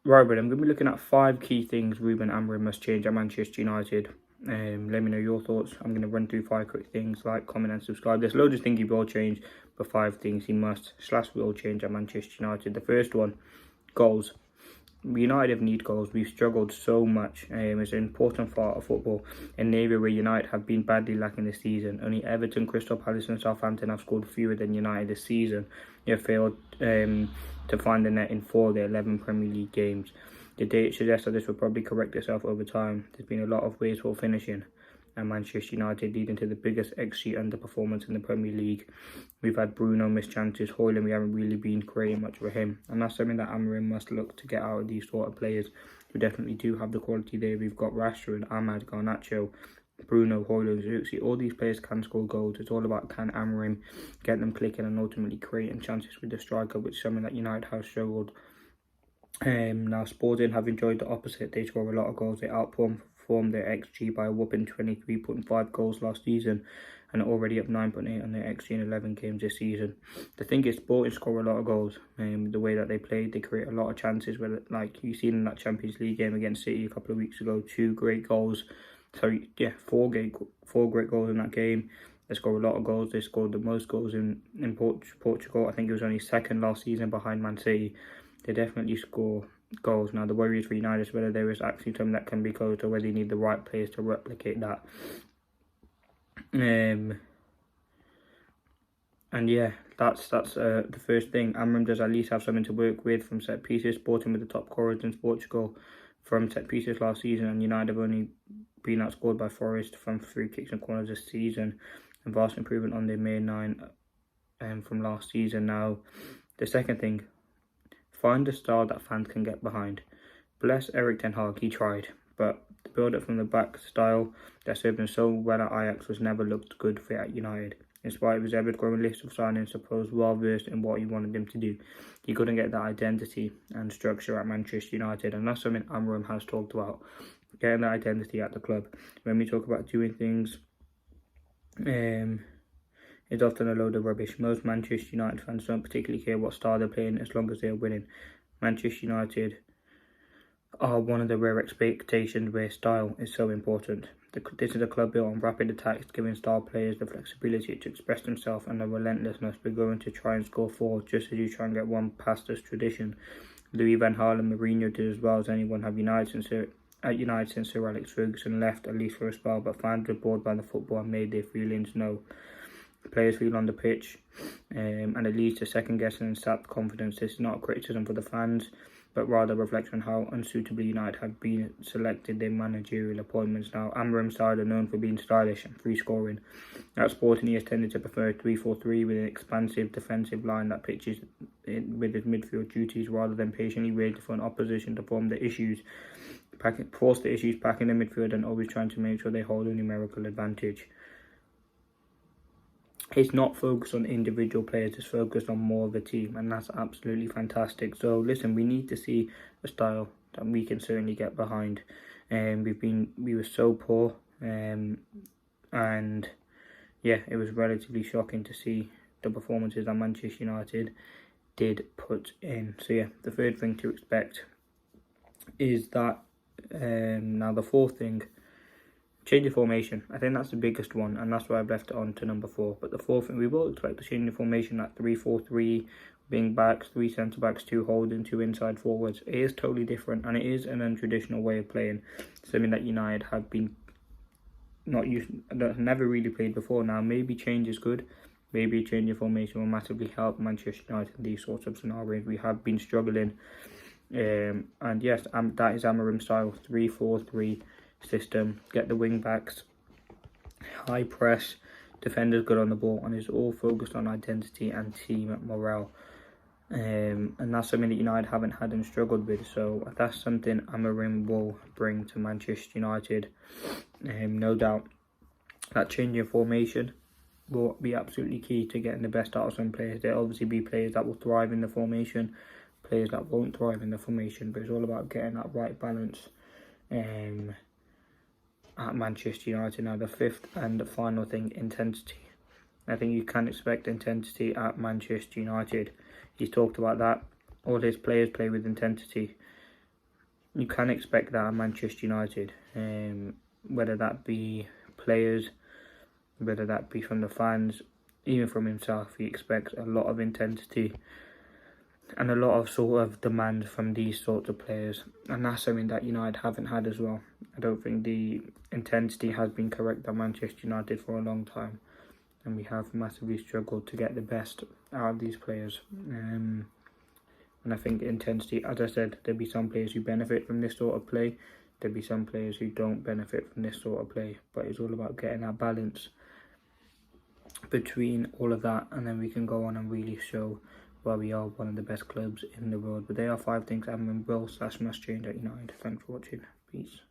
Right, but I'm going to be looking at 5 key things Ruben Amorim must change at Manchester United. Let me know your thoughts. I'm going to run through 5 quick things, like, comment and subscribe. There's loads of things he will change, but 5 things he must/will change at Manchester United. The first one, goals. United have need goals. We've struggled so much. It's an important part of football. In an area where United have been badly lacking this season. Only Everton, Crystal Palace and Southampton have scored fewer than United this season. They have failed to find the net in 4 of their 11 Premier League games. The data suggests that this will probably correct itself over time. There's been a lot of wasteful finishing at Manchester United, leading to the biggest XG underperformance in the Premier League. We've had Bruno miss chances, Højlund, we haven't really been creating much for him, and that's something that Amorim must look to get out of these sort of players who definitely do have the quality there. We've got Rashford, Ahmad, Garnacho, Bruno, Højlund, Xerxes. All these players can score goals. It's all about can Amorim get them clicking and ultimately creating chances with the striker, which is something that United have struggled. Now Sporting have enjoyed the opposite. They score a lot of goals. They outperformed their XG by a whopping 23.5 goals last season, and are already up 9.8 on their XG in 11 games this season. The thing is, Sporting score a lot of goals. The way that they played, they create a lot of chances. Where, like you seen in that Champions League game against City a couple of weeks ago, 2 great goals. Sorry, yeah, 4 great goals in that game. They scored a lot of goals. They scored the most goals in Portugal. I think it was only second last season behind Man City. They definitely score goals. Now, the worry is for United is whether there is actually something that can be closed or whether you need the right players to replicate that. And yeah, that's the first thing. Amorim does at least have something to work with from set pieces. Sporting with the top scorers in Portugal from set pieces last season, and United have only been outscored by Forest from free kicks and corners this season, and vast improvement on their main 9 from last season. Now, the second thing, find a style that fans can get behind. Bless Erik ten Hag, he tried, but the build-up from the back style that served him so well at Ajax was never looked good for at United. In spite of his ever-growing list of signings, supposed well-versed in what he wanted him to do, he couldn't get that identity and structure at Manchester United, and that's something Amorim has talked about, getting that identity at the club. When we talk about doing things, it's often a load of rubbish. Most Manchester United fans don't particularly care what style they're playing as long as they're winning. Manchester United are one of the rare expectations where style is so important. This is a club built on rapid attacks, giving star players the flexibility to express themselves and the relentlessness. We're going to try and score 4 just as you try and get one past this tradition. Louis van Gaal and Mourinho did as well as anyone have at United since Sir Alex Ferguson left, at least for a spell, but fans were bored by the football and made their feelings known. Players feel on the pitch, and it leads to second guessing and sapped confidence. This is not a criticism for the fans, but rather a reflection on how unsuitably United have been selected their managerial appointments. Now, Amorim's side are known for being stylish and free scoring. At Sporting, he has tended to prefer 3-4-3 with an expansive defensive line that pitches with his midfield duties rather than patiently waiting for an opposition to force the issues back in the midfield and always trying to make sure they hold a numerical advantage. It's not focused on individual players, it's focused on more of the team, and that's absolutely fantastic. So listen, we need to see a style that we can certainly get behind. We were so poor, and yeah, it was relatively shocking to see the performances that Manchester United did put in. So yeah, the third thing to expect is that now the fourth thing, change of formation. I think that's the biggest one, and that's why I've left it on to number 4. But the fourth thing, we will expect to change the formation at 3-4-3, wing backs, 3 centre backs, 2 holding, 2 inside forwards. It is totally different, and it is an untraditional way of playing. Something that United have been never really played before. Now, maybe change is good. Maybe a change of formation will massively help Manchester United in these sorts of scenarios. We have been struggling, and yes, that is Amorim style 3-4-3. System, get the wing backs, high press, defenders good on the ball, and it's all focused on identity and team morale. And that's something that United haven't had and struggled with. So that's something Amorim will bring to Manchester United. No doubt that change in formation will be absolutely key to getting the best out of some players. There'll obviously be players that will thrive in the formation, players that won't thrive in the formation, but it's all about getting that right balance at Manchester United. Now, the fifth and the final thing, intensity. I think you can expect intensity at Manchester United. He's talked about that. All his players play with intensity. you can expect that at Manchester United, whether that be players, whether that be from the fans, even from himself. He expects a lot of intensity and a lot of sort of demand from these sorts of players, and that's something that United haven't had as well. I don't think the intensity has been correct at Manchester United for a long time, and we have massively struggled to get the best out of these players. And I think intensity, as I said, there'll be some players who benefit from this sort of play, there'll be some players who don't benefit from this sort of play, but it's all about getting that balance between all of that, and then we can go on and really show why we are one of the best clubs in the world. But they are 5 things Amorim will/must change at United. Thanks for watching. Peace.